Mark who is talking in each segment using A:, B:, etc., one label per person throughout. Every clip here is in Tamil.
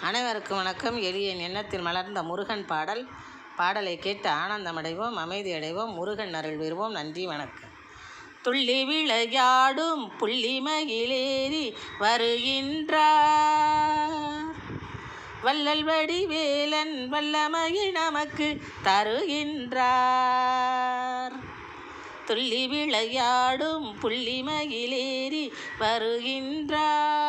A: அனைவருக்கும் வணக்கம். எளிய எண்ணத்தில் மலர்ந்த முருகன் பாடலை கேட்டு ஆனந்தமடைவோம், அமைதி அடைவோம், முருகன் அருள் பெறுவோம். நன்றி, வணக்கம். துள்ளி விளையாடும் புள்ளிமயிலேறி வருகின்றார் வள்ளல் வடிவேலன், வல்லமையை நமக்கு தருகின்றார். துள்ளி விளையாடும் புள்ளிமயிலேறி வருகின்றார்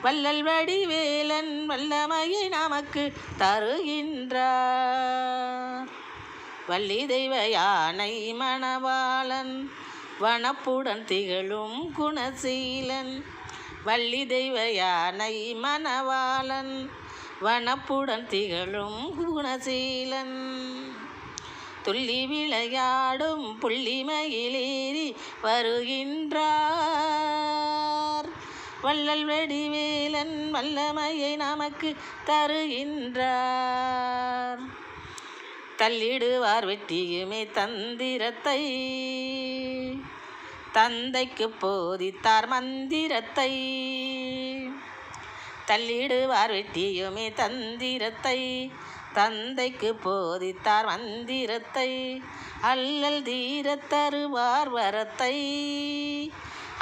A: வள்ளல் வடிவேலன், வல்லமையை நமக்கு தருகின்றார். வள்ளி தெய்வ யானை மணவாளன், வனப்புடன் திகழும் குணசீலன். வள்ளி தெய்வ யானை மணவாளன், வனப்புடன் திகழும் குணசீலன். துள்ளி விளையாடும் புள்ளிமயிலேறி வருகின்றார் வள்ளல் வடிவேலன், வல்லமையை நமக்கு தருகின்றார். தள்ளிடுவார் வெற்றியுமே தந்திரத்தை, தந்தைக்கு போதித்தார் மந்திரத்தை. தள்ளிடுவார் வெற்றியுமே தந்திரத்தை, தந்தைக்கு போதித்தார் மந்திரத்தை. அல்லல் தீரத் தருவார் வரத்தை,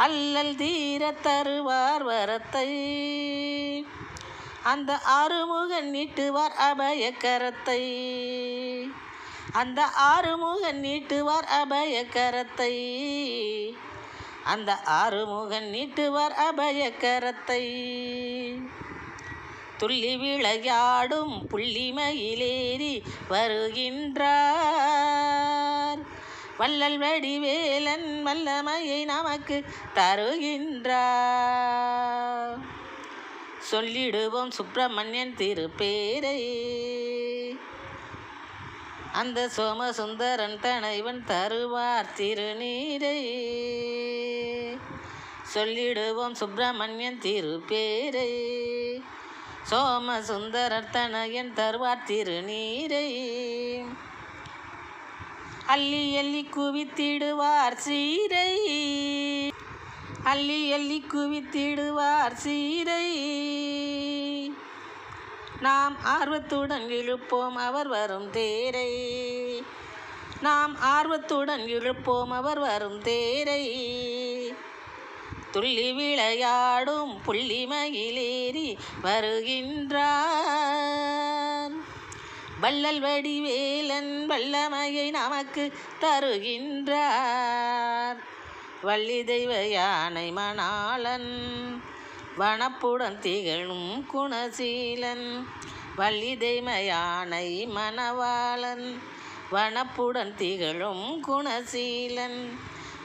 A: அல்லல் தீரத் தருவார் வரத்தை. அந்த ஆறுமுகன் நீட்டுவார் அபயக்கரத்தை, அந்த ஆறுமுகன் நீட்டுவார் அபயக்கரத்தை. அந்த ஆறுமுகன் நீட்டுவார் அபயக்கரத்தை. துள்ளி விளையாடும் புள்ளிமயிலேறி வருகின்றார் வள்ளல் வடிவேலன், வல்லமையை நமக்கு தருகின்றார். சொல்லிடுவோம் சுப்பிரமணியன் திருப்பேரை, அந்த சோமசுந்தரன் தனைவன் தருவார் திருநீரை. சொல்லிடுவோம் சுப்பிரமணியன் திருப்பேரை, சோமசுந்தரர் தனையன் தருவார் திருநீரை. அள்ளி அள்ளி குவித்திடுவார் சீரை, அள்ளி அள்ளி குவித்திடுவார் சீரை. நாம் ஆர்வத்துடன் இழுப்போம் அவர் வரும் தேரை, நாம் ஆர்வத்துடன் இழுப்போம் அவர் வரும் தேரை. துள்ளி விளையாடும் புள்ளிமயிலேறி வருகின்றார் வள்ளல் வடிவேலன், வல்லமையை நமக்கு தருகின்றார். வள்ளி தெய்வ யானை மணாளன், வனப்புடன் திகழும் குணசீலன். வள்ளி தெய்வ யானை மணவாளன், வனப்புடன் திகழும் குணசீலன்.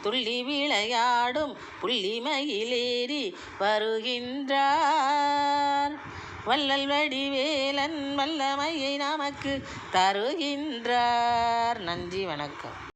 A: துள்ளி விளையாடும் புள்ளிமயிலேறி வருகின்றார் வள்ளல் வடிவேலன், வல்லமையை நமக்கு தருகின்றார். நன்றி, வணக்கம்.